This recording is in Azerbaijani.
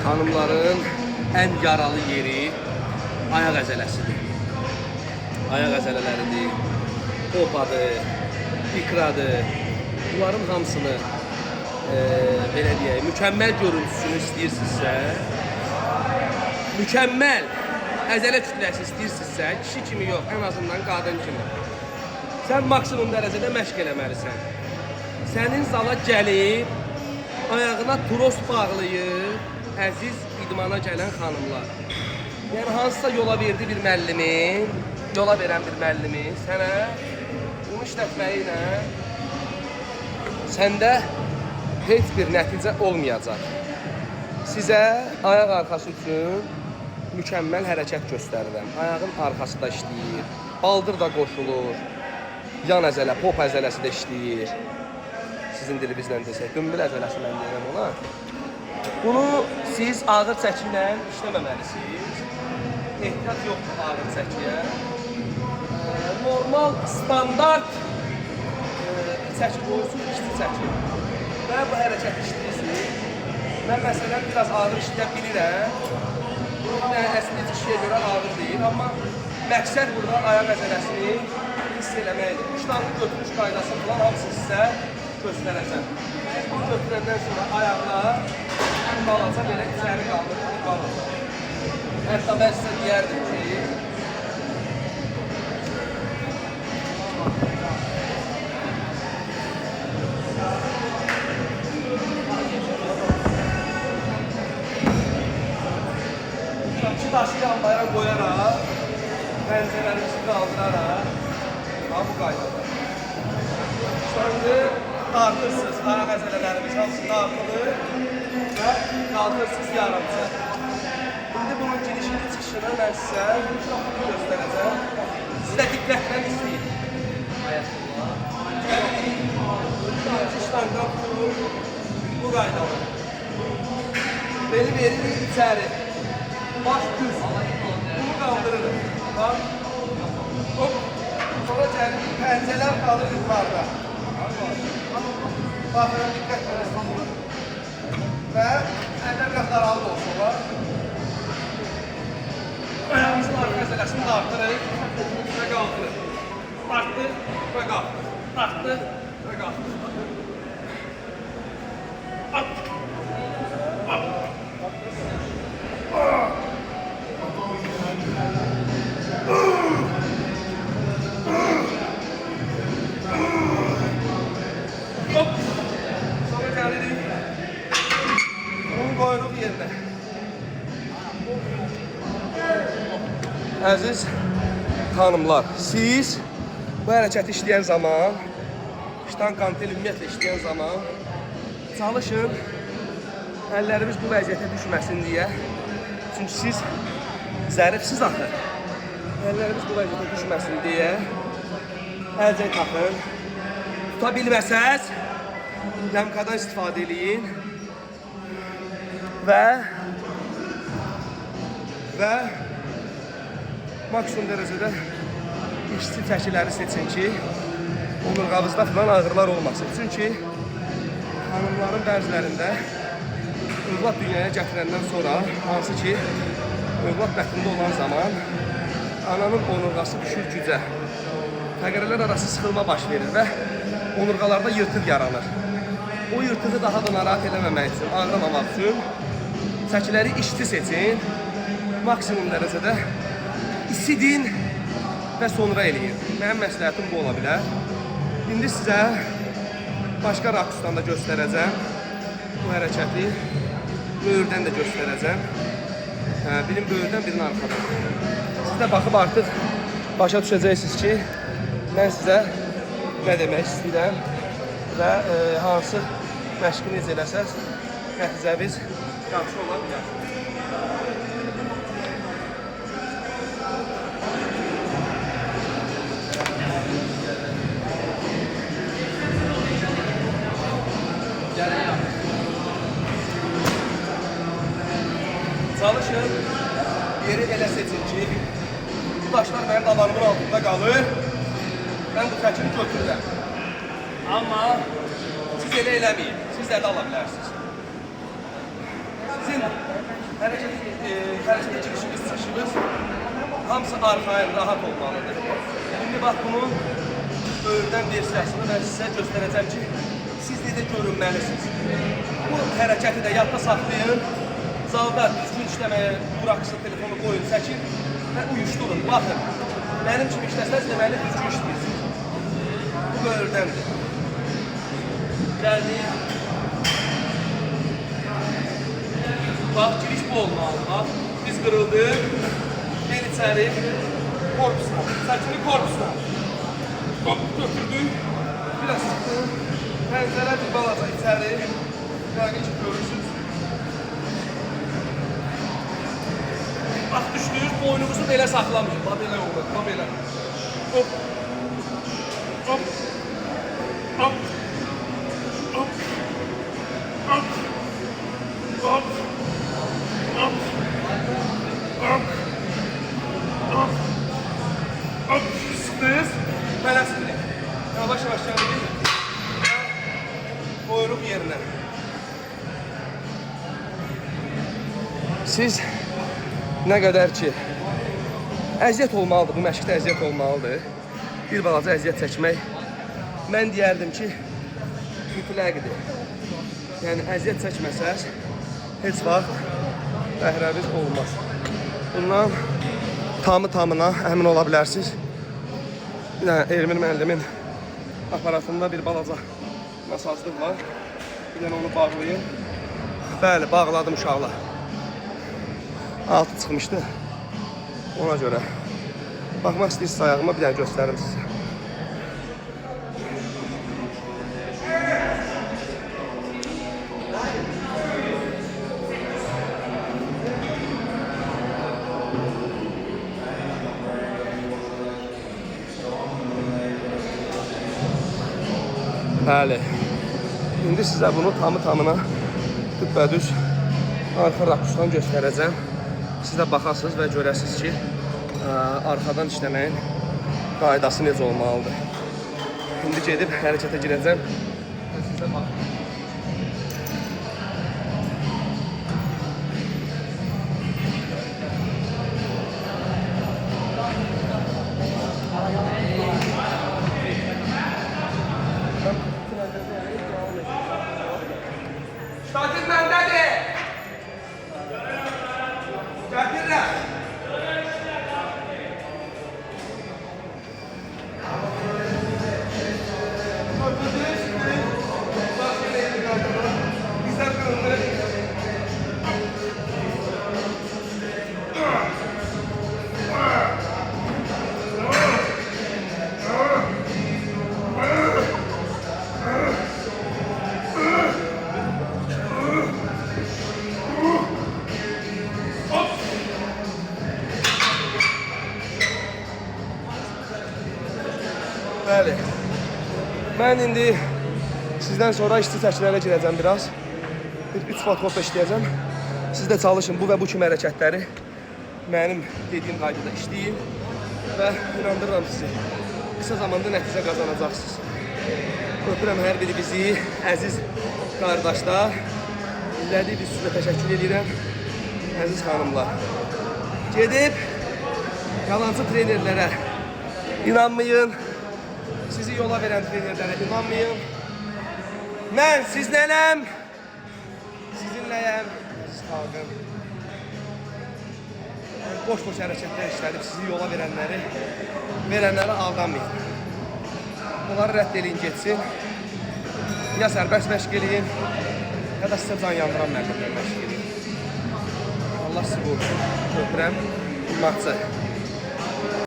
Hanımların ən yaralı yeri ayaq əzələsidir. Ayaq əzələləridir, popadır, ikradır. Bunların hamısını belə deyək, mükəmməl görüntüsünü istəyirsinizsə, mükəmməl əzələ kütləsi istəyirsinizsə, kişi kimi yox, ən azından qadın kimi. Sən maksimum dərəcədə məşq eləməlisən. Sənin zala gəlib, ayağına tros bağlayıb, əziz idmana gələn xanımlar. Yəni, hansısa yola verdi bir müəllimi, yola verən bir müəllimi sənə bunu işlətməyi ilə səndə heç bir nəticə olmayacaq. Sizə ayaq arxası üçün mükəmməl hərəkət göstərirəm. Ayağın arxası da işləyir, baldır da qoşulur, yan əzələ, pop əzələsi də işləyir. Sizin dilimizlə desək, dümbül əzələsi mən deyirəm ona. Bunu siz ağır çəki ilə işləməməlisiniz. Ehtiyat yoxdur ağır çəkiyə. Normal, standart çəki qoyursunuz, işli çəki. Və bu hərəkət işləyirsiniz. Mən məsələn biraz ağır işləyə bilirəm. Bunun əslində kişiyə görə ağır deyil, amma məqsəd burada ayaq əzələsini hiss eləməkdir. Ştanqı götürüş qaydası falan hamısı sizə göstərəcəm. Bunu götürəndən sonra ayaqlar balaca belə içəri qaldır, balaca. Hətta mən sizə deyərdim ki, iki daşı yanlara qoyaraq, pəncələrimizi qaldıraraq, bu qaydada. Ştanqı dartırsınız, ayaq əzələlərimiz hamısı dartılır və qaldırsınız yarımca. İndi bunun girişini, çıxışını mən sizə göstərəcəm. Siz də diqqətlə izləyin. Ştanqdan tutulur, bu qaydada. Beli veririk içəri. Baş düz. Bunu qaldırırıq. Bax. Hop. Sonra gəlir, pəncələr qalır yuxarıda. Baxın, diqqətlə tutulur. Və əllər biraz aralı olsun var. Ayağımızın arxa əzələsini də artırıq və qaldırıq. Artdır və qaldırıq. Artdır və qaldırıq. Sonra gəlirik. Bunu qoyuruq yerinə. Əziz xanımlar, siz bu hərəkəti işləyən zaman, ştanq kantel ümumiyyətlə işləyən zaman çalışın, əllərimiz bu vəziyyətə düşməsin deyə. Çünki siz zərifsiz axı. Əllərimiz bu vəziyyətə düşməsin deyə əlcək taxın. Tuta bilməsəz, ləmkadan istifadə eləyin və maksimum dərəcədə işçi çəkiləri seçin ki, omurğavızda falan ağrılar olmasın. Çünki xanımların bəzilərində övlad dünyaya gətirəndən sonra, hansı ki, övlad bətində olan zaman ananın onurğası düşür gücə. Fəqərələr arası sıxılma baş verir və onurğalarda yırtıq yaranır. O yırtığı daha da narahat eləməmək üçün, ağrımamaq üçün çəkiləri işçi seçin, maksimum dərəcədə isidin və sonra eləyin. Mənim məsləhətim bu ola bilər. İndi sizə başqa rakusdan da göstərəcəm bu hərəkəti. Böyürdən də göstərəcəm. Birin böyürdən, birin arxadan. Siz də baxıb artıq başa düşəcəksiniz ki, mən sizə nə demək istəyirəm və hansı məşqi necə eləsəz, nəticəviz yaxşı ola bilər. Çalışın, yeri elə seçin ki, bu daşlar mənim damarımın altında qalır. Mən bu çəkini götürürəm. Amma siz elə eləməyin, siz də ala bilərsiniz. Sizin hərəkətə girişimiz, çıxışımız hamısı arxaya rahat olmalıdır. Şimdi bax bunun böyürdən versiyasını mən sizə göstərəcəm ki, siz necə görünməlisiniz. Bu hərəkəti də yadda saxlayın. Zalda düzgün işləməyə buraxsın, telefonu qoyun, çəkin və uyuşdurun. Baxın, mənim kimi işləsəz deməli düzgün işləyirsiniz. Bu böyürdəndir. Gəldik. Bax, giriş bu olmalı. Bax, biz qırıldık. Gel içəri. Korpusla. Çəkini korpusla. Hop, götürdük. Biraz sıxdıq. Pəncərə bir balaca içəri. Yəqin ki, görürsünüz. Bax, düşdünüz, boynunuzu belə saxlamayın. Bax, belə olur, bax, belə. Hop. Hop. Hop. Hop. Hop. Hop. Hop. Hop. Hop. Hop. Sıxdınız. Mələsiniz. Yavaş-yavaş gəldik. Qoyuruq yerinə. Siz nə qədər ki, əziyyət olmalıdır, bu məşqdə əziyyət olmalıdır. Bir balaca əziyyət çəkmək, mən deyərdim ki, mütləqdir. Yəni, əziyyət çəkməsəz, heç vaxt bəhrəviz olmaz. Bundan tamı-tamına əmin ola bilərsiniz. Bir dənə Elmir müəllimin aparatında bir balaca masajlıq var. Bir dənə onu bağlayın. Bəli, bağladım uşaqlar. Altı çıxmışdı. Ona görə. Baxmaq istəyirsiniz ayağıma, bir dənə göstərim sizə. Bəli. İndi sizə bunu tamı-tamına düpbədüz arxa rakusdan göstərəcəm. Siz də baxasınız və görəsiniz ki, arxadan işləməyin qaydası necə olmalıdır. İndi gedib hərəkətə girəcəm və sizə baxın. Şakir məndədir! Gətirlər! Bizlər qırıldı. Bəli. Mən indi sizdən sonra işçi çəkilərə girəcəm biraz. Bir 3 fotokopya işləyəcəm. Siz də çalışın bu və bu kimi hərəkətləri mənim dediyim qaydada işləyin və inandırıram sizi. Qısa zamanda nəticə qazanacaqsınız. Öpürəm hər biri bizi, əziz qardaşlar. İzlədiyi biz sizə təşəkkür edirəm. Əziz xanımlar. Gedib yalancı trenerlərə inanmayın. Sizi yola verən trenerlərə inanmayın. Mən sizlənəm. Sizinləyəm. Siz xalqım. Boş-boş hərəkətlər işlədib sizi yola verənləri aldanmayın. Onları rədd eləyin, geçsin. Ya sərbəst məşq eləyin, ya da sizə can yandıran məşq eləyin. Allah sizi qorusun. Öpürəm. Matçı.